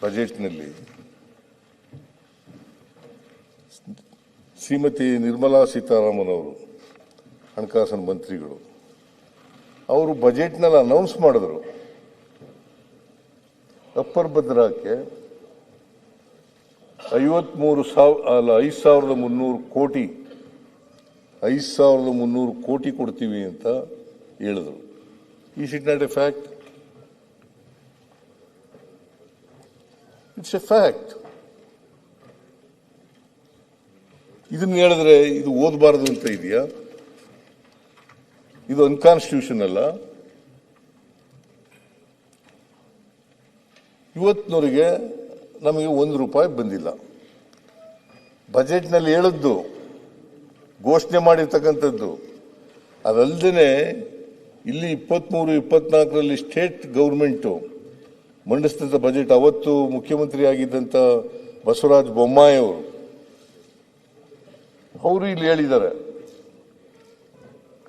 ಬಜೆಟ್ನಲ್ಲಿ ಶ್ರೀಮತಿ ನಿರ್ಮಲಾ ಸೀತಾರಾಮನ್ ಅವರು ಹಣಕಾಸಿನ ಮಂತ್ರಿಗಳು ಅವರು ಬಜೆಟ್ನಲ್ಲಿ ಅನೌನ್ಸ್ ಮಾಡಿದ್ರು ಅಪ್ಪರ್ ಭದ್ರಾಕ್ಕೆ 5,300 ಕೋಟಿ ಕೊಡ್ತೀವಿ ಅಂತ ಹೇಳಿದ್ರು. Is it not A fact? It's A fact. ಇದನ್ನ ಹೇಳಿದ್ರೆ ಇದು ಓದಬಾರದು ಅಂತ ಇದೆಯಾ? ಇದು ಅನ್ಕಾನ್ಸ್ಟಿಟ್ಯೂಷನ್ ಅಲ್ಲ. ಇವತ್ತಿನವರೆಗೆ ನಮಗೆ ₹1 ಬಂದಿಲ್ಲ. ಬಜೆಟ್ನಲ್ಲಿ ಹೇಳಿದ್ದು ಘೋಷಣೆ ಮಾಡಿರ್ತಕ್ಕಂಥದ್ದು ಅದಲ್ಲದೆ ಇಲ್ಲಿ 23-24ರಲ್ಲಿ ಸ್ಟೇಟ್ ಗೌರ್ಮೆಂಟು ಮಂಡಿಸಿದ ಬಜೆಟ್ ಅವತ್ತು ಮುಖ್ಯಮಂತ್ರಿ ಆಗಿದ್ದಂಥ ಬಸವರಾಜ ಬೊಮ್ಮಾಯಿ ಅವರು ಇಲ್ಲಿ ಹೇಳಿದ್ದಾರೆ,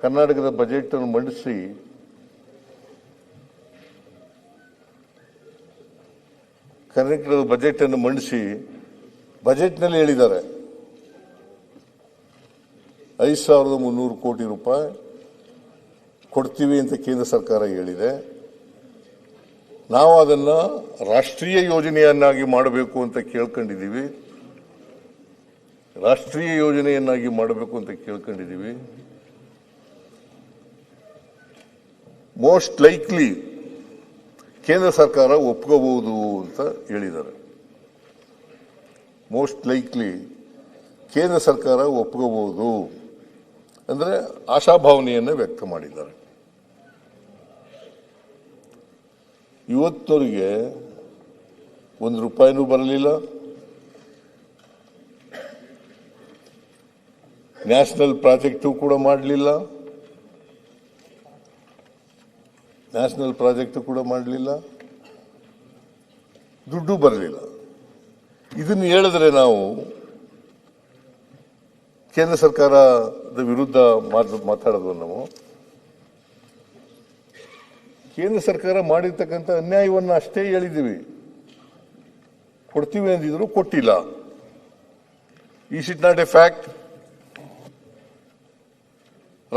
ಕರ್ನಾಟಕದ ಬಜೆಟ್ ಅನ್ನು ಮಂಡಿಸಿ ಬಜೆಟ್ನಲ್ಲಿ ಹೇಳಿದ್ದಾರೆ 5,300 ಕೋಟಿ ರೂಪಾಯಿ ಕೊಡ್ತೀವಿ ಅಂತ ಕೇಂದ್ರ ಸರ್ಕಾರ ಹೇಳಿದೆ. ನಾವು ಅದನ್ನ ರಾಷ್ಟ್ರೀಯ ಯೋಜನೆಯನ್ನಾಗಿ ಮಾಡಬೇಕು ಅಂತ ಕೇಳ್ಕೊಂಡಿದ್ದೀವಿ. ಮೋಸ್ಟ್ ಲೈಕ್ಲಿ ಕೇಂದ್ರ ಸರ್ಕಾರ ಒಪ್ಕೋಬಹುದು ಅಂತ ಹೇಳಿದ್ದಾರೆ. ಅಂದ್ರೆ ಆಶಾಭಾವನೆಯನ್ನು ವ್ಯಕ್ತ ಮಾಡಿದ್ದಾರೆ. ಇವತ್ತವರೆಗೆ ₹1 ಬರಲಿಲ್ಲ. ನ್ಯಾಷನಲ್ ಪ್ರಾಜೆಕ್ಟು ಕೂಡ ಮಾಡಲಿಲ್ಲ. ದುಡ್ಡು ಬರಲಿಲ್ಲ. ಇದನ್ನು ಹೇಳಿದ್ರೆ ನಾವು ಕೇಂದ್ರ ಸರ್ಕಾರದ ವಿರುದ್ಧ ಮಾತಾಡೋದು. ನಾವು ಕೇಂದ್ರ ಸರ್ಕಾರ ಮಾಡಿರ್ತಕ್ಕಂಥ ಅನ್ಯಾಯವನ್ನು ಅಷ್ಟೇ ಹೇಳಿದ್ದೀವಿ. ಕೊಡ್ತೀವಿ ಅಂದಿದ್ರು, ಕೊಟ್ಟಿಲ್ಲ. Is it not A fact?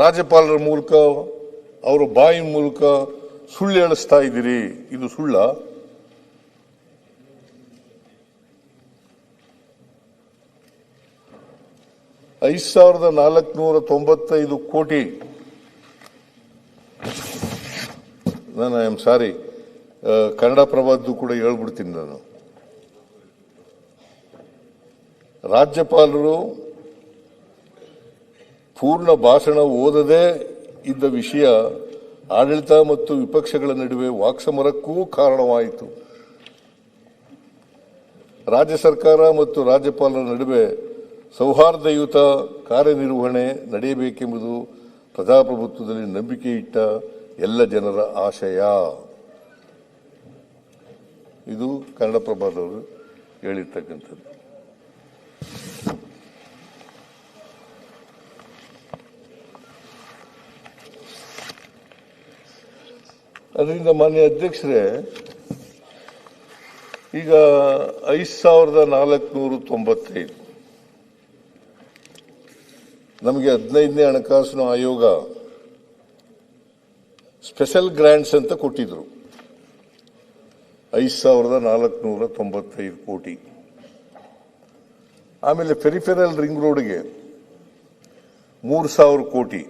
ರಾಜ್ಯಪಾಲರ ಮೂಲಕ, ಅವರ ಬಾಯಿ ಮೂಲಕ ಸುಳ್ಳು ಹೇಳಿಸ್ತಾ ಇದ್ದೀರಿ. ಇದು ಸುಳ್ಳ? $5,495 ಕೋಟಿ. ನಾನು ಐ ಆಮ್ ಸಾರಿ, ಕನ್ನಡ ಪ್ರಭದ್ದು ಕೂಡ ಹೇಳ್ಬಿಡ್ತೀನಿ ನಾನು. ರಾಜ್ಯಪಾಲರು ಪೂರ್ಣ ಭಾಷಣ ಓದದೇ ಇದ್ದ ವಿಷಯ ಆಡಳಿತ ಮತ್ತು ವಿಪಕ್ಷಗಳ ನಡುವೆ ವಾಕ್ಸಮರಕ್ಕೂ ಕಾರಣವಾಯಿತು. ರಾಜ್ಯ ಸರ್ಕಾರ ಮತ್ತು ರಾಜ್ಯಪಾಲರ ನಡುವೆ ಸೌಹಾರ್ದಯುತ ಕಾರ್ಯನಿರ್ವಹಣೆ ನಡೆಯಬೇಕೆಂಬುದು ಪ್ರಜಾಪ್ರಭುತ್ವದಲ್ಲಿ ನಂಬಿಕೆ ಇಟ್ಟ ಎಲ್ಲ ಜನರ ಆಶಯ. ಇದು ಕನ್ನಡಪ್ರಭದವರು ಹೇಳಿರ್ತಕ್ಕಂಥದ್ದು. ಅದರಿಂದ ಮಾನ್ಯ ಅಧ್ಯಕ್ಷರೇ, ಈಗ 5,495 ನಮಗೆ 15ನೇ ಹಣಕಾಸಿನ ಆಯೋಗ ಸ್ಪೆಷಲ್ ಗ್ರಾಂಟ್ಸ್ ಅಂತ ಕೊಟ್ಟಿದ್ರು. 5,495 ಕೋಟಿ. ಆಮೇಲೆ ಪೆರಿಫೆರಲ್ ರಿಂಗ್ ರೋಡ್ಗೆ 3,000 ಕೋಟಿ.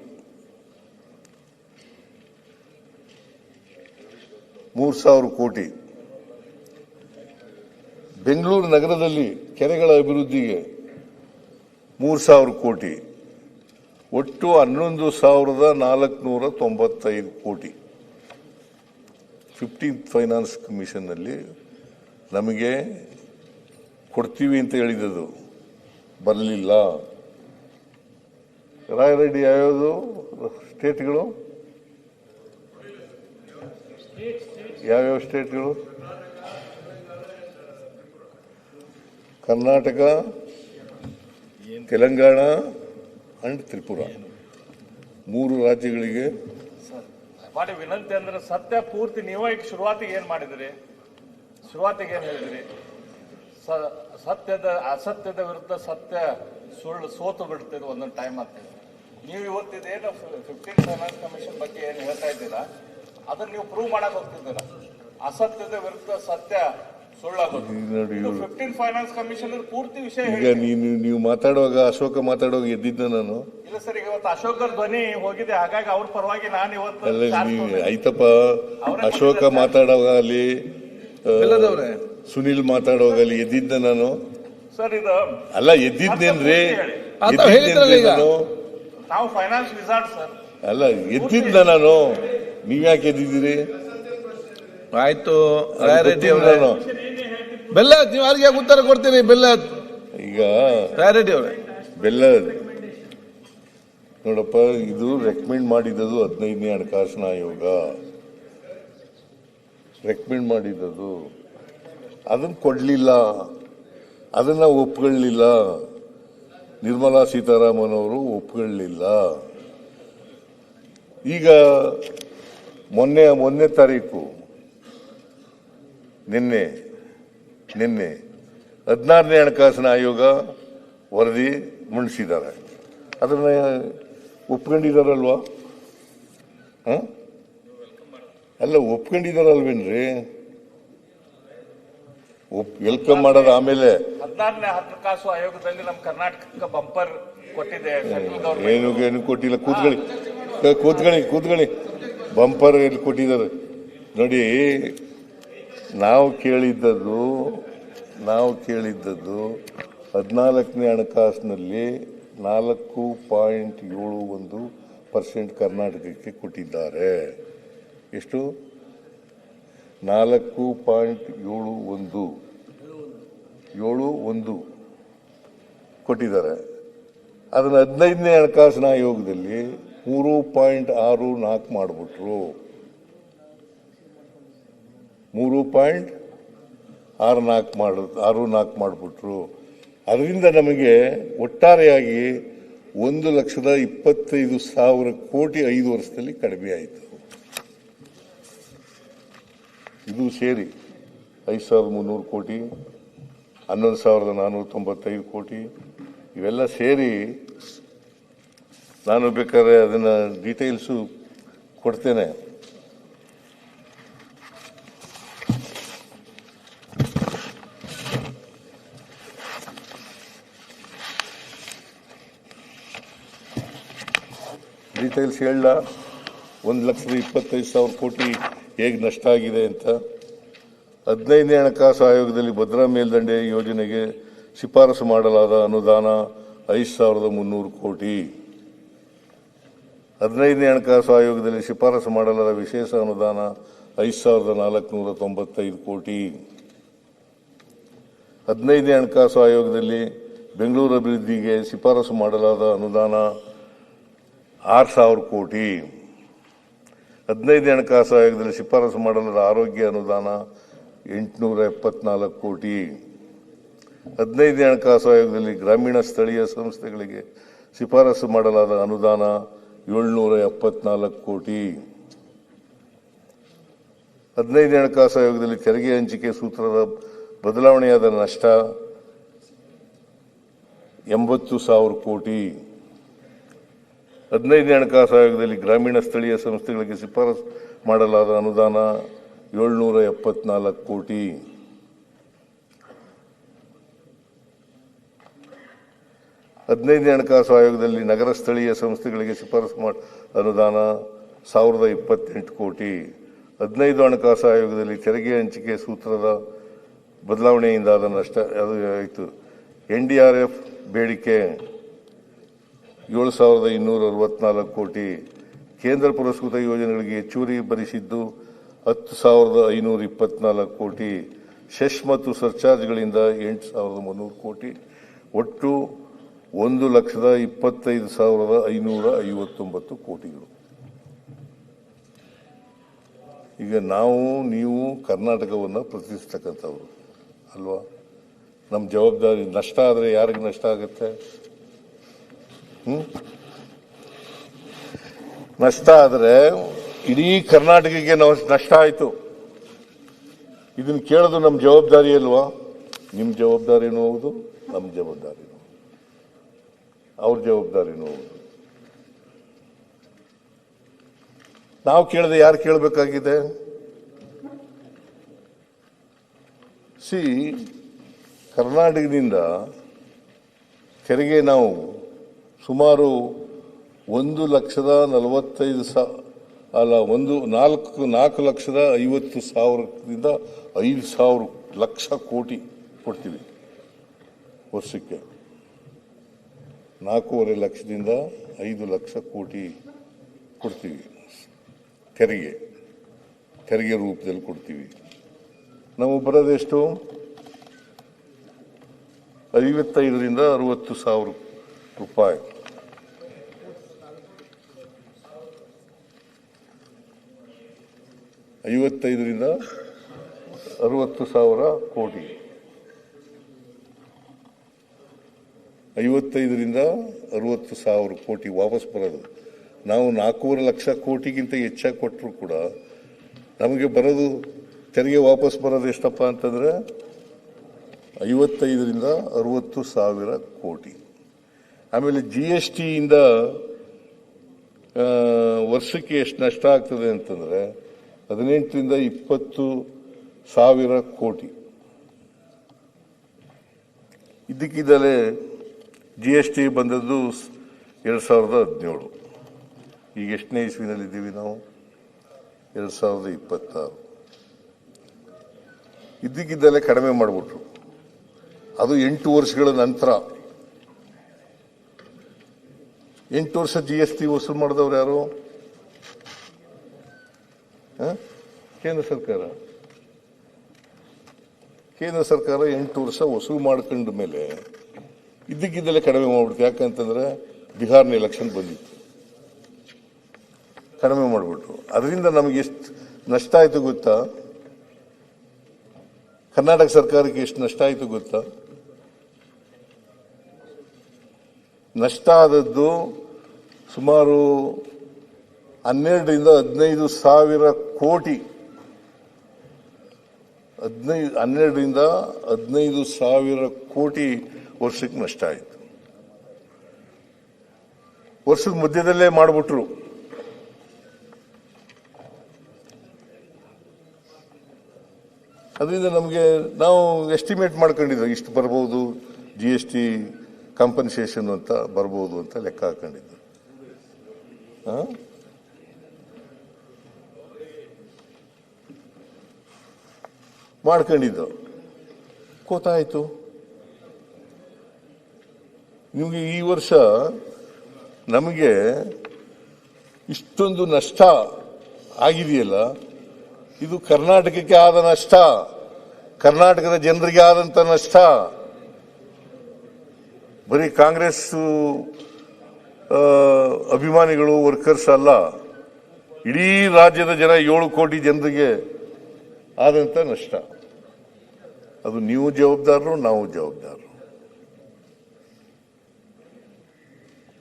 3,000 ಕೋಟಿ. ಬೆಂಗಳೂರು ನಗರದಲ್ಲಿ ಕೆರೆಗಳ ಅಭಿವೃದ್ಧಿಗೆ 3,000 ಕೋಟಿ. ಒಟ್ಟು 11,495 ಕೋಟಿ. 15th ಫೈನಾನ್ಸ್ ಕಮಿಷನ್ ನಲ್ಲಿ ನಮಗೆ ಕೊಡ್ತೀವಿ ಅಂತ ಹೇಳಿದ್ದು ಬರಲಿಲ್ಲ. ರಾಯರೆಡ್ಡಿ ಯಾವ್ಯಾವುದು ಸ್ಟೇಟ್ಗಳು? ಯಾವ್ಯಾವ ಸ್ಟೇಟ್ಗಳು? ಕರ್ನಾಟಕ, ತೆಲಂಗಾಣ ಅಂಡ್ ತ್ರಿಪುರಾ. 3 ರಾಜ್ಯಗಳಿಗೆ ಮಾಡಿ ವಿನಂತಿ ಅಂದ್ರೆ ಸತ್ಯ ಪೂರ್ತಿ ನೀವು ಈಗ ಶುರುವಾತಿಗೆ ಏನ್ ಮಾಡಿದ್ರಿ? ಶುರುವಾತಿಗೆ ಏನು ಹೇಳಿದ್ರಿ, ಅಸತ್ಯದ ವಿರುದ್ಧ ಸತ್ಯ ಸುಳ್ಳು ಸೋತು ಬಿಡ್ತಿದ್ದು ಒಂದೊಂದು ಟೈಮ್ ಆಗ್ತಿದೆ. ನೀವು ಇವತ್ತಿದೇನು 15 ಫೈನಾನ್ಸ್ ಕಮಿಷನ್ ಬಗ್ಗೆ ಏನು ಹೇಳ್ತಾ ಇದ್ದೀರಾ ಅದನ್ನ ನೀವು ಪ್ರೂವ್ ಮಾಡಕ್ ಹೋಗ್ತಿದ್ದೀರಾ. ಅಸತ್ಯದ ವಿರುದ್ಧ ಸತ್ಯ ಸುಳ್ಳಾಗುತ್ತೆ. 15 ಫೈನಾನ್ಸ್ ಕಮಿಷನ್ ಪೂರ್ತಿ ವಿಷಯ ಈಗ ನೀವು ಮಾತಾಡುವಾಗ ಅಶೋಕ ಮಾತಾಡುವಾಗ ಎದ್ದಿದ್ದ ನಾನು ಇಲ್ಲ ಸರ್. ಈಗ ಇವತ್ತು ಅಶೋಕರ್ ಧ್ವನಿ ಹೋಗಿದೆ, ಹಾಗಾಗಿ ಅವ್ರ ಪರವಾಗಿ ನಾನು ಇವತ್ತು ಆಯ್ತಪ್ಪ. ಅಶೋಕ ಮಾತಾಡುವಾಗ ಅಲ್ಲಿ ಸುನಿಲ್ ಮಾತಾಡುವಾಗ ಅಲ್ಲಿ ಎದ್ದಿದ್ದ ನಾನು ಸರ್. ಇದು ಅಲ್ಲ ಎದ್ದಿದ್ದೇನ್ರಿ ನಾವು ಫೈನಾನ್ಸ್ ವಿಸಾರ್ಡ್ ಸರ್. ಅಲ್ಲ ಎದ್ದಿದ್ದ ನಾನು, ನೀವ್ಯಾಕೆ ಎದ್ದಿದ್ದೀರಿ? ಆಯ್ತು ನಾನು ಬೆಲ್ಲ ನೀವು ಯಾರಿಗೆ ಉತ್ತರ ಕೊಡ್ತೀರಿ? ಬೆಲ್ಲ ಈಗ ರಾಯರೆಡ್ಡಿ ಅವರೇ ಬೆಲ್ಲ ನೋಡಪ್ಪ, ಇದು ರೆಕಮೆಂಡ್ ಮಾಡಿದ್ದು 15ನೇ ಹಣಕಾಸಿನ ಆಯೋಗ ರೆಕಮೆಂಡ್ ಮಾಡಿದ್ದು, ಅದನ್ನ ಕೊಡ್ಲಿಲ್ಲ, ಅದನ್ನ ಒಪ್ಕೊಳ್ಳಿಲ್ಲ. ನಿರ್ಮಲಾ ಸೀತಾರಾಮನ್ ಅವರು ಒಪ್ಕೊಳ್ಳಿಲ್ಲ. ಈಗ ಮೊನ್ನೆ ತಾರೀಕು ನಿನ್ನೆ 16ನೇ ಹಣಕಾಸಿನ ಆಯೋಗ ವರದಿ ಮಂಡಿಸಿದ್ದಾರೆ. ಅದನ್ನ ಒಪ್ಕೊಂಡಿದಾರಲ್ವಾ? ಅಲ್ಲ ಒಪ್ಕೊಂಡಿದಾರಲ್ವೇನ್ರಿ? ವೆಲ್ಕಮ್ ಮಾಡೋದು ಆಮೇಲೆ 16ನೇ ಹಣಕಾಸು ಆಯೋಗದಲ್ಲಿ ನಮ್ಮ ಕರ್ನಾಟಕ ಬಂಪರ್ ಕೊಟ್ಟಿದೆ. ಏನು ಕೊಟ್ಟಿಲ್ಲ. ಕೂತ್ಕೊಳ್ಳಿ. ಬಂಪರ್ ಎಲ್ಲಿ ಕೊಟ್ಟಿದ್ದಾರೆ ನೋಡಿ. ನಾವು ಕೇಳಿದ್ದದ್ದು 14ನೇ ಹಣಕಾಸಿನಲ್ಲಿ 4.71% ಕರ್ನಾಟಕಕ್ಕೆ ಕೊಟ್ಟಿದ್ದಾರೆ. ಎಷ್ಟು? 4.71 ಕೊಟ್ಟಿದ್ದಾರೆ. ಅದನ್ನ 15ನೇ ಹಣಕಾಸಿನ ಆಯೋಗದಲ್ಲಿ 3.64 ಮಾಡಿಬಿಟ್ರು. 3.64 ಮಾಡಿಬಿಟ್ರು. ಅದರಿಂದ ನಮಗೆ ಒಟ್ಟಾರೆಯಾಗಿ 1,25,000 ಕೋಟಿ 5 ವರ್ಷದಲ್ಲಿ ಕಡಿಮೆ ಆಯಿತು. ಇದು ಸೇರಿ 5,300 ಕೋಟಿ, 11,495 ಕೋಟಿ, ಇವೆಲ್ಲ ಸೇರಿ ನಾನು ಬೇಕಾದ್ರೆ ಅದನ್ನ ಡೀಟೇಲ್ಸು ಕೊಡ್ತೇನೆ. ಡೀಟೇಲ್ಸ್ ಹೇಳ. 1,25,000 ಕೋಟಿ ಹೇಗೆ ನಷ್ಟ ಆಗಿದೆ ಅಂತ. 15ನೇ ಹಣಕಾಸು ಆಯೋಗದಲ್ಲಿ ಭದ್ರಾ ಮೇಲ್ದಂಡೆ ಯೋಜನೆಗೆ ಶಿಫಾರಸು ಮಾಡಲಾದ ಅನುದಾನ 5,300 ಕೋಟಿ. 15ನೇ ಹಣಕಾಸು ಆಯೋಗದಲ್ಲಿ ಶಿಫಾರಸು ಮಾಡಲಾದ ವಿಶೇಷ ಅನುದಾನ 5,495 ಕೋಟಿ. 15ನೇ ಹಣಕಾಸು ಆಯೋಗದಲ್ಲಿ ಬೆಂಗಳೂರು ಅಭಿವೃದ್ಧಿಗೆ ಶಿಫಾರಸು ಮಾಡಲಾದ ಅನುದಾನ 6,000 ಕೋಟಿ. 15ನೇ ಹಣಕಾಸು ಆಯೋಗದಲ್ಲಿ ಶಿಫಾರಸು ಮಾಡಲಾದ ಆರೋಗ್ಯ ಅನುದಾನ 874 ಕೋಟಿ. 15ನೇ ಹಣಕಾಸು ಆಯೋಗದಲ್ಲಿ ಗ್ರಾಮೀಣ ಸ್ಥಳೀಯ ಸಂಸ್ಥೆಗಳಿಗೆ ಶಿಫಾರಸು ಮಾಡಲಾದ ಅನುದಾನ 774 ಕೋಟಿ. 15ನೇ ಹಣಕಾಸು ಆಯೋಗದಲ್ಲಿ ತೆರಿಗೆ ಹಂಚಿಕೆ ಸೂತ್ರದ ಬದಲಾವಣೆಯಾದ ನಷ್ಟ 80,000 ಕೋಟಿ. 15ನೇ ಹಣಕಾಸು ಆಯೋಗದಲ್ಲಿ ಗ್ರಾಮೀಣ ಸ್ಥಳೀಯ ಸಂಸ್ಥೆಗಳಿಗೆ ಶಿಫಾರಸು ಮಾಡಲಾದ ಅನುದಾನ 774 ಕೋಟಿ. 15ನೇ ಹಣಕಾಸು ಆಯೋಗದಲ್ಲಿ ನಗರ ಸ್ಥಳೀಯ ಸಂಸ್ಥೆಗಳಿಗೆ ಶಿಫಾರಸು ಅನುದಾನ 1,028 ಕೋಟಿ. 15 ಹಣಕಾಸು ಆಯೋಗದಲ್ಲಿ ತೆರಿಗೆ ಹಂಚಿಕೆ ಸೂತ್ರದ ಬದಲಾವಣೆಯಿಂದಾದ ನಷ್ಟ ಅದು ಆಯಿತು. NDRF ಬೇಡಿಕೆ 7,264 ಕೋಟಿ. ಕೇಂದ್ರ ಪುರಸ್ಕೃತ ಯೋಜನೆಗಳಿಗೆ ಹೆಚ್ಚುವರಿ ಭರಿಸಿದ್ದು 10,524 ಕೋಟಿ. ಸೆಸ್ ಮತ್ತು ಸರ್ಚಾರ್ಜ್ಗಳಿಂದ 8,300 ಕೋಟಿ. ಒಟ್ಟು 1,25,559 ಕೋಟಿಗಳು. ಈಗ ನೀವು ಕರ್ನಾಟಕವನ್ನು ಪ್ರತಿನಿಧಿಸ್ತಕ್ಕಂಥವ್ರು ಅಲ್ವಾ? ನಮ್ಮ ಜವಾಬ್ದಾರಿ. ನಷ್ಟ ಆದರೆ ಯಾರಿಗೆ ನಷ್ಟ ಆಗುತ್ತೆ? ನಷ್ಟ ಆದರೆ ಇಡೀ ಕರ್ನಾಟಕಕ್ಕೆ ನಷ್ಟ ಆಯಿತು. ಇದನ್ನು ಕೇಳೋದು ನಮ್ಮ ಜವಾಬ್ದಾರಿ ಅಲ್ವಾ? ನಿಮ್ಮ ಜವಾಬ್ದಾರಿನೂ ಹೌದು, ನಮ್ಮ ಜವಾಬ್ದಾರಿನೂ, ಅವ್ರ ಜವಾಬ್ದಾರಿನೂ ಹೌದು. ನಾವು ಕೇಳದೆ ಯಾರು ಕೇಳಬೇಕಾಗಿದೆ? ಕರ್ನಾಟಕದಿಂದ ತೆರಿಗೆ ನಾವು ಸುಮಾರು 4,50,000ದಿಂದ 5,000 ಲಕ್ಷ ಕೋಟಿ ಕೊಡ್ತೀವಿ ವರ್ಷಕ್ಕೆ. 4.5 ಲಕ್ಷದಿಂದ 5 ಲಕ್ಷ ಕೋಟಿ ಕೊಡ್ತೀವಿ ತೆರಿಗೆ ರೂಪದಲ್ಲಿ ಕೊಡ್ತೀವಿ. ನಾವು ಬರೋದೆಷ್ಟು? 55,000ರಿಂದ 60,000 ರೂಪಾಯಿ. $55,000ರಿಂದ 60,000 ಕೋಟಿ. 55,000ರಿಂದ 60,000 ಕೋಟಿ ವಾಪಸ್ ಬರೋದು. ನಾವು 4.5 ಲಕ್ಷ ಕೋಟಿಗಿಂತ ಹೆಚ್ಚಾಗಿ ಕೊಟ್ಟರು ಕೂಡ ನಮಗೆ ಬರೋದು ತೆರಿಗೆ ವಾಪಸ್ ಬರೋದು ಎಷ್ಟಪ್ಪ ಅಂತಂದ್ರೆ 55,000ರಿಂದ 60,000 ಕೋಟಿ. ಆಮೇಲೆ GST ಇಂದ ವರ್ಷಕ್ಕೆ ಎಷ್ಟು ನಷ್ಟ ಆಗ್ತದೆ ಅಂತಂದ್ರೆ 18,000ರಿಂದ 20,000 ಕೋಟಿ. ಇದ್ದಕ್ಕಿದ್ದಲೇ GST ಬಂದದ್ದು 2017. ಈಗ ಎಷ್ಟನೇ ಇಸ್ವಿನಲ್ಲಿ ಇದ್ದೀವಿ ನಾವು? 2026. ಇದ್ದಕ್ಕಿದ್ದಲೇ ಕಡಿಮೆ ಮಾಡಿಬಿಟ್ರು. ಅದು 8 ವರ್ಷಗಳ ನಂತರ. 8 ವರ್ಷ GST ವಸೂಲು ಮಾಡಿದವ್ರು ಯಾರು? ಕೇಂದ್ರ ಸರ್ಕಾರ. ಕೇಂದ್ರ ಸರ್ಕಾರ 8 ವರ್ಷ ವಸೂಲು ಮಾಡ್ಕೊಂಡ ಮೇಲೆ ಇದ್ದಕ್ಕಿದ್ದಲೇ ಕಡಿಮೆ ಮಾಡ್ಬಿಡ್ತು. ಯಾಕಂತಂದ್ರೆ ಬಿಹಾರ್ನ ಎಲೆಕ್ಷನ್ ಬಂದಿತ್ತು, ಕಡಿಮೆ ಮಾಡಿಬಿಟ್ರು. ಅದರಿಂದ ನಮಗೆ ಎಷ್ಟು ನಷ್ಟ ಆಯ್ತು ಗೊತ್ತಾ? ಕರ್ನಾಟಕ ಸರ್ಕಾರಕ್ಕೆ ಎಷ್ಟು ನಷ್ಟ ಆಯ್ತು ಗೊತ್ತಾ? ನಷ್ಟ ಆದದ್ದು ಸುಮಾರು 12,000ರಿಂದ 15,000 ಕೋಟಿ. 12,000ರಿಂದ 15,000 ಕೋಟಿ ವರ್ಷಕ್ಕೆ ನಷ್ಟ ಆಯಿತು. ವರ್ಷದ ಮಧ್ಯದಲ್ಲೇ ಮಾಡಿಬಿಟ್ರು. ಅದರಿಂದ ನಮಗೆ ನಾವು ಎಸ್ಟಿಮೇಟ್ ಮಾಡ್ಕೊಂಡಿದ್ವಿ ಇಷ್ಟು ಬರ್ಬೋದು, GST ಕಾಂಪನ್ಸೇಷನ್ ಅಂತ ಬರ್ಬೋದು ಅಂತ ಲೆಕ್ಕ ಹಾಕೊಂಡಿದ್ದು. ಮಾಡ್ಕೊಂಡಿದ್ದು ಗೊತ್ತಾಯ್ತು. ನಿಮಗೆ ಈ ವರ್ಷ ನಮಗೆ ಇಷ್ಟೊಂದು ನಷ್ಟ ಆಗಿದೆಯಲ್ಲ, ಇದು ಕರ್ನಾಟಕಕ್ಕೆ ಆದ ನಷ್ಟ, ಕರ್ನಾಟಕದ ಜನರಿಗೆ ಆದಂತ ನಷ್ಟ. ಬರೀ ಕಾಂಗ್ರೆಸ್ ಅಭಿಮಾನಿಗಳು, ವರ್ಕರ್ಸ್ ಅಲ್ಲ, ಇಡೀ ರಾಜ್ಯದ ಜನ 7 ಕೋಟಿ ಜನರಿಗೆ ಆದಂತ ನಷ್ಟ. ಅದು ನೀವು ಜವಾಬ್ದಾರರು, ನಾವು ಜವಾಬ್ದಾರರು,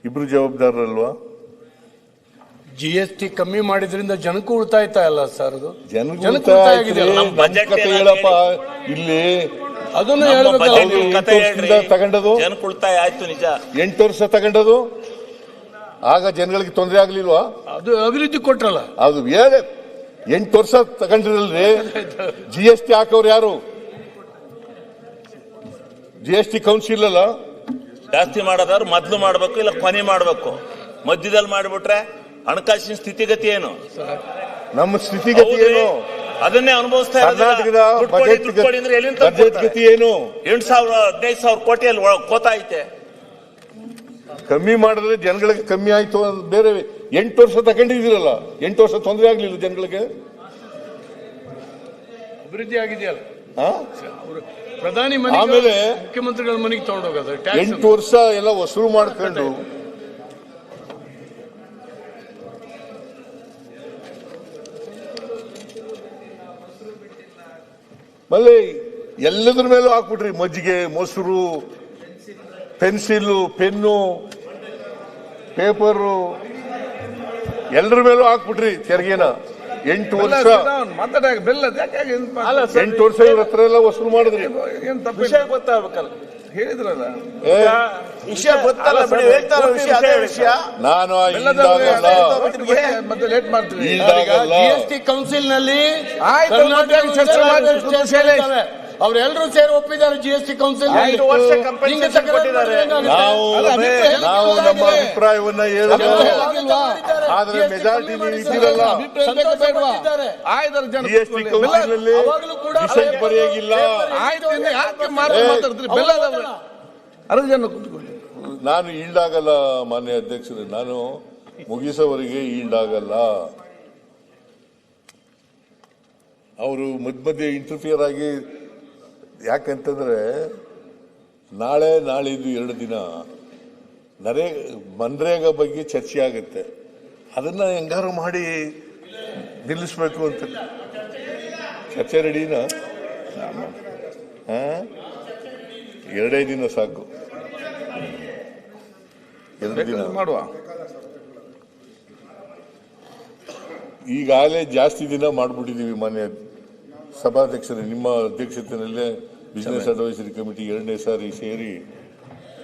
ಇಬ್ರು ಜವಾಬ್ದಾರರಲ್ವಾ? GST ಕಮ್ಮಿ ಮಾಡಿದ್ರಿಂದ ಜನಕ್ಕೂ ಉಳಿತಾಯ ಅಲ್ಲ ಸರ್? ಅದು ಜನಕ್ಕೂ ಹೇಳಪ್ಪ ಇಲ್ಲಿ ಅದನ್ನು ತಗೊಂಡದು ಉಳಿತಾಯ ಆಯ್ತು ನಿಜ. 8 ವರ್ಷ ತಗೊಂಡದು ಆಗ ಜನಗಳಿಗೆ ತೊಂದರೆ ಆಗ್ಲಿಲ್ವಾ? ಅದು ಅಭಿವೃದ್ಧಿ ಕೊಟ್ರಲ್ಲ. ಅದು 8 ವರ್ಷ ತಗೊಂಡ್ರಲ್ರಿ. GST ಹಾಕೋರು ಯಾರು? GST ಕೌನ್ಸಿಲ್ ಅಲ್ಲ. ಜಾಸ್ತಿ ಮಾಡೋದಾದ್ರು ಮೊದ್ಲು ಮಾಡ್ಬೇಕು, ಇಲ್ಲ ಕೊನೆ ಮಾಡ್ಬೇಕು. ಮಧ್ಯದಲ್ಲಿ ಮಾಡಿಬಿಟ್ರೆ ಹಣಕಾಸಿನ ಸ್ಥಿತಿಗತಿ ಏನು? ನಮ್ಮ ಸ್ಥಿತಿಗತಿ ಏನು? ಅದನ್ನೇ ಅನುಭವಿಸ್ತಾ ಕರ್ನಾಟಕದ ಬಜೆಟ್ ಗತಿ ಏನು? 8,000 15,000 ಕೋಟಿಯಲ್ಲಿ ಕೋತಾ ಐತೆ. ಕಮ್ಮಿ ಮಾಡಿದ್ರೆ ಜನಗಳಿಗೆ ಕಮ್ಮಿ ಆಯ್ತು. ಬೇರೆ 8 ವರ್ಷ ತಗೊಂಡಿದ್ದೀರಲ್ಲ, 8 ವರ್ಷ ತೊಂದರೆ ಆಗ್ಲಿಲ್ಲ ಜನಗಳಿಗೆ? ಅಭಿವೃದ್ಧಿ ಆಗಿದೆಯಲ್ಲ. ಪ್ರಧಾನಿ ಆಮೇಲೆ ಮುಖ್ಯಮಂತ್ರಿಗಳ ಮನೆಗೆ ತಗೊಂಡೋಗೋದು 8 ವರ್ಷ ಎಲ್ಲ ವಸೂಲು ಮಾಡ್ಕೊಂಡು ಮళ్ళీ ಎಲ್ಲದ್ರ ಮೇಲೂ ಹಾಕ್ಬಿಟ್ರಿ. ಮಜ್ಜಿಗೆ, ಮೊಸರು, ಪೆನ್ಸಿಲ್, ಪೆನ್ನು, ಪೇಪರು, ಎಲ್ಲರ ಮೇಲೂ ಹಾಕ್ಬಿಟ್ರಿ ತೆರಿಗೆನ. 8 ವರ್ಷ ಮಾತಾಡ ಬೆಲ್ಲ ಯಾಕೆ ಅಲ್ಲ ಸರ್, 8 ವರ್ಷ ಇವ್ರ ಹತ್ರ ಎಲ್ಲ ವಸೂಲು ಮಾಡಿದ್ರಿ. ಏನ್ ತಪ್ಪ ವಿಷಯ ಗೊತ್ತಾಗಬೇಕಲ್ಲ. ಹೇಳಿದ್ರಲ್ಲ ಏ, ವಿಷಯ ಗೊತ್ತಲ್ಲ ಬಿಡಿ, ಹೇಳ್ತಾರ ವಿಷಯ ಅದೇ ವಿಷಯ. ನಾನು ಮತ್ತೆ ಲೇಟ್ ಮಾಡ್ತೀವಿ. ಈಡಾಗಲ್ಲ. GST ಕೌನ್ಸಿಲ್ ನಲ್ಲಿ ಆಯ್ತು, ಕರ್ನಾಟಕ ಚರ್ಚೆ ಮಾಡಿ. ಅವರೆಲ್ಲರೂ ಸೇರಿ ಒಪ್ಪಿದ್ದಾರೆ. GST ಕೌನ್ಸಿಲ್ 5 ವರ್ಷ compensation ಕೊಟ್ಟಿದ್ದಾರೆ. ನಾವು ನಮ್ಮ ಅಭಿಪ್ರಾಯವನ್ನ ಹೇಳಿದ್ರು, ಆದ್ರೆ ಮೆಜಾರಿಟಿ ನೀವು ಇದ್ದೀರಲ್ಲ. GST ಕೌನ್ಸಿಲ್ ಡಿಸೆಂಟ್ ಬರೆಯಾಗಿಲ್ಲ. ನಾನು ಈಲ್ಡಾಗಲ್ಲ ಮಾನ್ಯ ಅಧ್ಯಕ್ಷರೇ, ನಾನು ಮುಗಿಸೋವರೆಗೆ ಈಲ್ಡಾಗಲ್ಲ. ಅವರು ಮಧ್ಯೆ ಇಂಟರ್ಫಿಯರ್ ಆಗಿ, ಯಾಕಂತಂದ್ರೆ ನಾಳೆ ನಾಳಿದ್ದು 2 ದಿನ ಮನ್ರೇಗಾ ಬಗ್ಗೆ ಚರ್ಚೆ ಆಗುತ್ತೆ. ಅದನ್ನ ಹೆಂಗಾರು ಮಾಡಿ ನಿಲ್ಲಿಸ್ಬೇಕು ಅಂತ. ಚರ್ಚೆ ರೆಡಿನಾ? 2 ದಿನ ಸಾಕು. 2 ದಿನ ಮಾಡುವ. ಈಗಾಗಲೇ ಜಾಸ್ತಿ ದಿನ ಮಾಡ್ಬಿಟ್ಟಿದೀವಿ ಮಾನ್ಯ ಸಭಾಧ್ಯಕ್ಷರೇ. ನಿಮ್ಮ ಅಧ್ಯಕ್ಷತೆಯಲ್ಲೇ ಬಿಸಿನೆಸ್ ಅಡ್ವೈಸರಿ ಕಮಿಟಿ 2ನೇ ಸಾರಿ ಸೇರಿ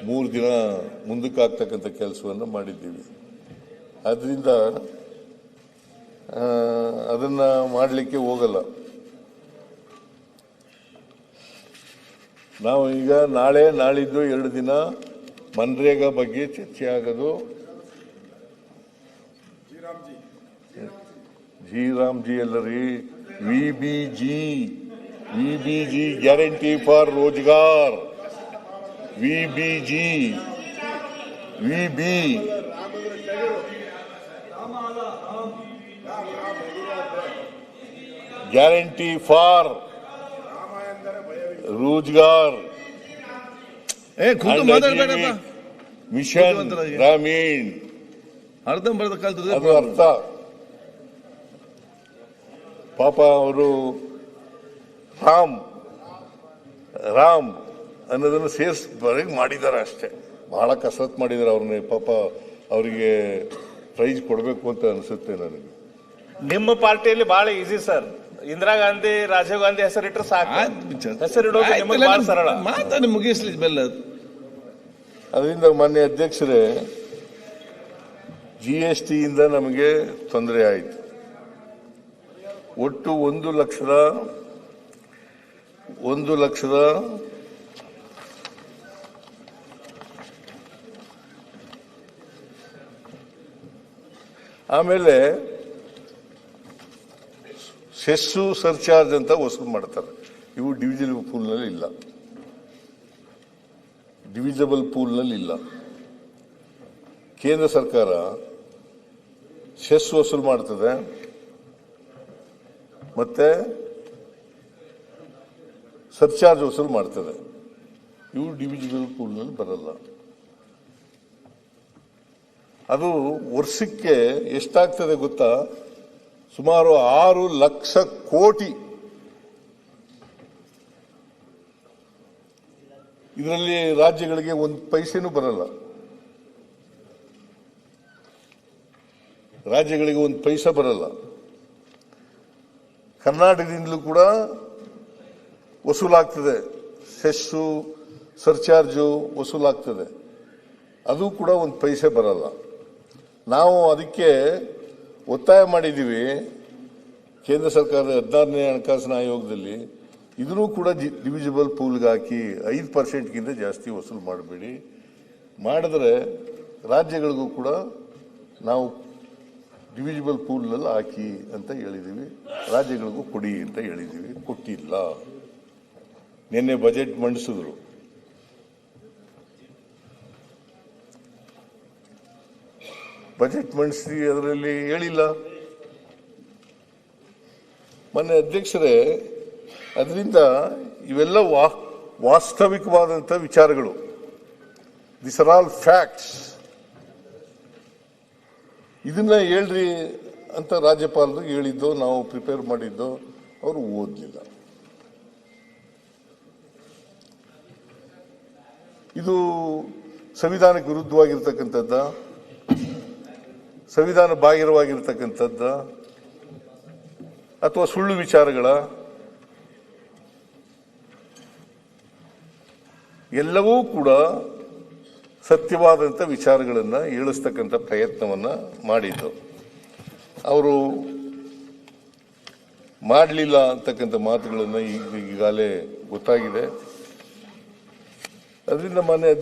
3 ದಿನ ಮುಂದಕ್ಕೆ ಆಗ್ತಕ್ಕಂಥ ಕೆಲಸವನ್ನು ಮಾಡಿದ್ದೀವಿ. ಆದ್ರಿಂದ ಅದನ್ನ ಮಾಡಲಿಕ್ಕೆ ಹೋಗಲ್ಲ. ನಾವು ಈಗ ನಾಳೆ ನಾಳಿದ್ದು 2 ದಿನ ಮನ್ರೇಗಾ ಬಗ್ಗೆ ಚರ್ಚೆ ಆಗೋದು. ಜಿ ಅಲ್ಲರಿ, VBG guarantee for Rozgar. VBG guarantee for Rozgar mission Gramin. ಅರ್ಧಂಬರ್ಧ ಕಲ್ತದೆ ಅದು ಅರ್ಥ. ಪಾಪ ಅವರು ರಾಮ್ ಅನ್ನೋದನ್ನು ಸೇರಿಸಿ ಮಾಡಿದ್ದಾರೆ ಅಷ್ಟೇ. ಬಹಳ ಕಸರತ್ತು ಮಾಡಿದ್ದಾರೆ ಅವ್ರನ್ನ. ಪಾಪ ಅವರಿಗೆ ಪ್ರೈಸ್ ಕೊಡಬೇಕು ಅಂತ ಅನಿಸುತ್ತೆ ನನಗೆ. ನಿಮ್ಮ ಪಾರ್ಟಿಯಲ್ಲಿ ಬಹಳ ಈಸಿ ಸರ್. ಇಂದಿರಾ ಗಾಂಧಿ, ರಾಜೀವ್ ಗಾಂಧಿ ಹೆಸರಿಟ್ಟರೆ ಸಾಕು. ಹೆಸರಿಡೋದು ನಿಮಗೆ ಬಹಳ ಸರಳ. ಮಾತಾಡಿ ಮುಗಿಸ್ಲಿ ಬೆಲ್ಲ. ಅದರಿಂದ ಮಾನ್ಯ ಅಧ್ಯಕ್ಷರೇ, GST ಇಂದ ನಮಗೆ ತೊಂದರೆ ಆಯಿತು. ಒಟ್ಟು 1 ಲಕ್ಷದ ಆಮೇಲೆ ಸೆಸ್ಸು ಸರ್ಚಾರ್ಜ್ ಅಂತ ವಸೂಲು ಮಾಡ್ತಾರೆ. ಇವು ಡಿವಿಸಿಬಲ್ ಪೂಲ್ನಲ್ಲಿ ಇಲ್ಲ. ಕೇಂದ್ರ ಸರ್ಕಾರ ಸೆಸ್ ವಸೂಲು ಮಾಡ್ತದೆ, ಮತ್ತೆ ಸರ್ಚಾರ್ಜ್ ವಸೂಲು ಮಾಡ್ತದೆ. ಇವು ಡಿವಿಸಿಬಲ್ ಪೂಲ್ನಲ್ಲಿ ಬರಲ್ಲ. ಅದು ವರ್ಷಕ್ಕೆ ಎಷ್ಟಾಗ್ತದೆ ಗೊತ್ತಾ? ಸುಮಾರು 6 ಲಕ್ಷ ಕೋಟಿ. ಇದರಲ್ಲಿ ರಾಜ್ಯಗಳಿಗೆ 1 ಪೈಸೆನೂ ಬರಲ್ಲ. ರಾಜ್ಯಗಳಿಗೆ 1 ಪೈಸೆ ಬರಲ್ಲ. ಕರ್ನಾಟಕದಿಂದಲೂ ಕೂಡ ವಸೂಲಾಗ್ತದೆ. Cess surcharge ವಸೂಲಾಗ್ತದೆ. ಅದು ಕೂಡ 1 ಪೈಸೆ ಬರಲ್ಲ. ನಾವು ಅದಕ್ಕೆ ಒತ್ತಾಯ ಮಾಡಿದ್ದೀವಿ ಕೇಂದ್ರ ಸರ್ಕಾರದ 16ನೇ ಹಣಕಾಸಿನ ಆಯೋಗದಲ್ಲಿ. ಇದನ್ನು ಕೂಡ ಡಿವಿಸಿಬಲ್ ಪೂಲ್ಗೆ ಹಾಕಿ 5%ಗಿಂತ ಜಾಸ್ತಿ ವಸೂಲು ಮಾಡಬೇಡಿ. ಮಾಡಿದ್ರೆ ರಾಜ್ಯಗಳಿಗೂ ಕೂಡ ನಾವು ಡಿವಿಸಿಬಲ್ ಪೂಲ್ನಲ್ಲಿ ಹಾಕಿ ಅಂತ ಹೇಳಿದ್ದೀವಿ. ರಾಜ್ಯಗಳಿಗೂ ಕೊಡಿ ಅಂತ ಹೇಳಿದ್ದೀವಿ. ಕೊಟ್ಟಿಲ್ಲ. ನಿನ್ನೆ ಬಜೆಟ್ ಮಂಡಿಸಿದ್ರು. ಬಜೆಟ್ ಮಂಡಿಸಿ ಅದರಲ್ಲಿ ಹೇಳಿಲ್ಲ. ಮೊನ್ನೆ ಅಧ್ಯಕ್ಷರೇ, ಅದರಿಂದ ಇವೆಲ್ಲ ವಾಸ್ತವಿಕವಾದಂಥ ವಿಚಾರಗಳು. This are all facts. ಇದನ್ನ ಹೇಳ್ರಿ ಅಂತ ರಾಜ್ಯಪಾಲರು ಹೇಳಿದ್ದು, ನಾವು ಪ್ರಿಪೇರ್ ಮಾಡಿದ್ದು. ಅವರು ಓದಲಿಲ್ಲ. ಇದು ಸಂವಿಧಾನಕ್ಕೆ ವಿರುದ್ಧವಾಗಿರ್ತಕ್ಕಂಥದ್ದ, ಸಂವಿಧಾನ ಬಾಹಿರವಾಗಿರ್ತಕ್ಕಂಥದ್ದ, ಅಥವಾ ಸುಳ್ಳು ವಿಚಾರಗಳ, ಎಲ್ಲವೂ ಕೂಡ ಸತ್ಯವಾದಂಥ ವಿಚಾರಗಳನ್ನು ಹೇಳಿಸ್ತಕ್ಕಂಥ ಪ್ರಯತ್ನವನ್ನು ಮಾಡಿದ್ದು. ಅವರು ಮಾಡಲಿಲ್ಲ ಅಂತಕ್ಕಂಥ ಮಾತುಗಳನ್ನು ಈಗಾಗಲೇ ಗೊತ್ತಾಗಿದೆ. ಅದರಿಂದ ಮಾನ್ಯ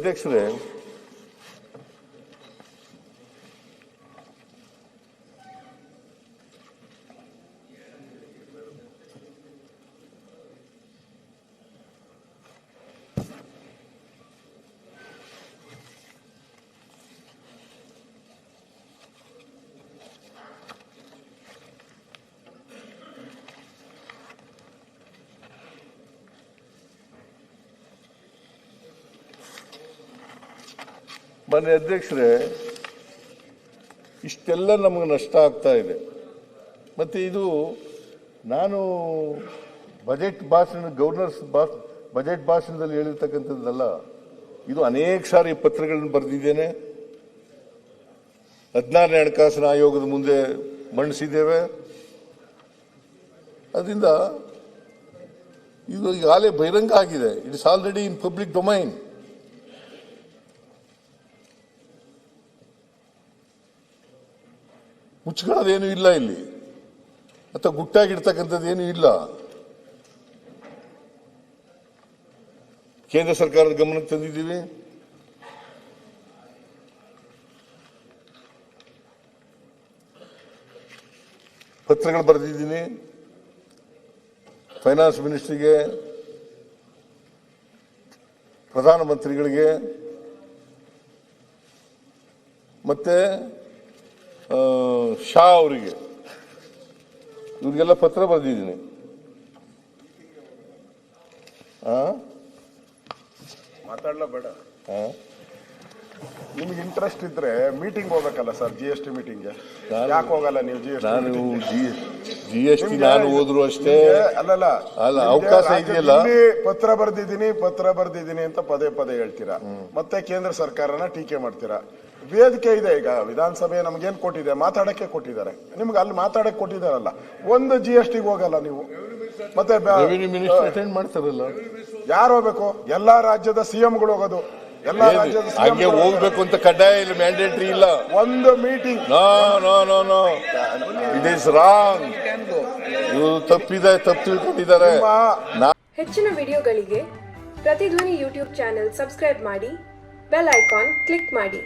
ಅಧ್ಯಕ್ಷರೇ, ಇಷ್ಟೆಲ್ಲ ನಮಗೆ ನಷ್ಟ ಆಗ್ತಾ ಇದೆ. ಮತ್ತು ಇದು ನಾನು ಬಜೆಟ್ ಭಾಷಣದಲ್ಲಿ ಹೇಳಿರ್ತಕ್ಕಂಥದ್ದಲ್ಲ. ಇದು ಅನೇಕ ಸಾರಿ ಪತ್ರಗಳನ್ನು ಬರೆದಿದ್ದೇನೆ, 16ನೇ ಹಣಕಾಸಿನ ಆಯೋಗದ ಮುಂದೆ ಮಂಡಿಸಿದ್ದೇವೆ. ಅದರಿಂದ ಇದು ಈಗಾಗಲೇ ಬಹಿರಂಗ ಆಗಿದೆ. It is already in public domain. ಮುಚ್ಕೊಳ್ಳೋದೇನು ಇಲ್ಲ ಇಲ್ಲಿ, ಅಥವಾ ಗುಟ್ಟಾಗಿರ್ತಕ್ಕಂಥದ್ದೇನು ಇಲ್ಲ. ಕೇಂದ್ರ ಸರ್ಕಾರದ ಗಮನಕ್ಕೆ ತಂದಿದ್ದೀವಿ. ಪತ್ರಗಳು ಬರೆದಿದ್ದೀನಿ ಫೈನಾನ್ಸ್ ಮಿನಿಸ್ಟ್ರಿಗೆ, ಪ್ರಧಾನಮಂತ್ರಿಗಳಿಗೆ, ಮತ್ತೆ ಶಾ ಅವರಿಗೆ, ಇವ್ರಿಗೆಲ್ಲ ಪತ್ರ ಬರೆದಿದ್ದೀನಿ. ಮಾತಾಡ್ಲಾ ಬೇಡ? ನಿಮ್ಗೆ ಇಂಟ್ರೆಸ್ಟ್ ಇದ್ರೆ ಮೀಟಿಂಗ್ ಹೋಗ್ಬೇಕಲ್ಲ ಸರ್, GST ಮೀಟಿಂಗ್. ಯಾಕೆ ಹೋಗಲ್ಲ ನೀವು GST ನಾನು ಹೋದ್ರು ಅಷ್ಟೇ. ಅಲ್ಲ ಅವಕಾಶ ಇದೆಯಲ್ಲ. ಪತ್ರ ಬರ್ದಿದ್ದೀನಿ ಅಂತ ಪದೇ ಪದೇ ಹೇಳ್ತೀರಾ, ಮತ್ತೆ ಕೇಂದ್ರ ಸರ್ಕಾರನ ಟೀಕೆ ಮಾಡ್ತೀರಾ. ವೇದಿಕೆ ಇದೆ, ಈಗ ವಿಧಾನಸಭೆ ನಮ್ಗೇನ್ ಕೊಟ್ಟಿದೆ, ಮಾತಾಡಕ್ಕೆ ಕೊಟ್ಟಿದ್ದಾರೆ. ನಿಮ್ಗೆ ಅಲ್ಲಿ ಮಾತಾಡಕ್ಕೆ ಕೊಟ್ಟಿದಾರಲ್ಲ, ಒಂದು GSTಗೆ ಹೋಗಲ್ಲ ನೀವು. ಮತ್ತೆ ಅಟೆಂಡ್ ಮಾಡ್ತಾರಲ್ಲ, ಯಾರು ಹೋಗ್ಬೇಕು? ಎಲ್ಲಾ ರಾಜ್ಯದ CMಗಳು ಹೋಗೋದು. ಎಲ್ಲಾ ರಾಜ್ಯದ ಹಂಗೆ ಹೋಗ್ಬೇಕು ಅಂತ ಕಡ್ಡಾಯ ಇಲ್ಲ, ಮ್ಯಾಂಡೇಟರಿ ಇಲ್ಲ. ಒಂದು meeting no it is wrong. ಇವರು ತಪ್ಪು ತಿಳ್ಕೊಂಡಿದ್ದಾರೆ. ಹೆಚ್ಚಿನ ವಿಡಿಯೋಗಳಿಗೆ ಪ್ರತಿಧ್ವನಿ ಯೂಟ್ಯೂಬ್ ಚಾನೆಲ್ ಸಬ್ಸ್ಕ್ರೈಬ್ ಮಾಡಿ, ಬೆಲ್ ಐಕಾನ್ ಕ್ಲಿಕ್ ಮಾಡಿ.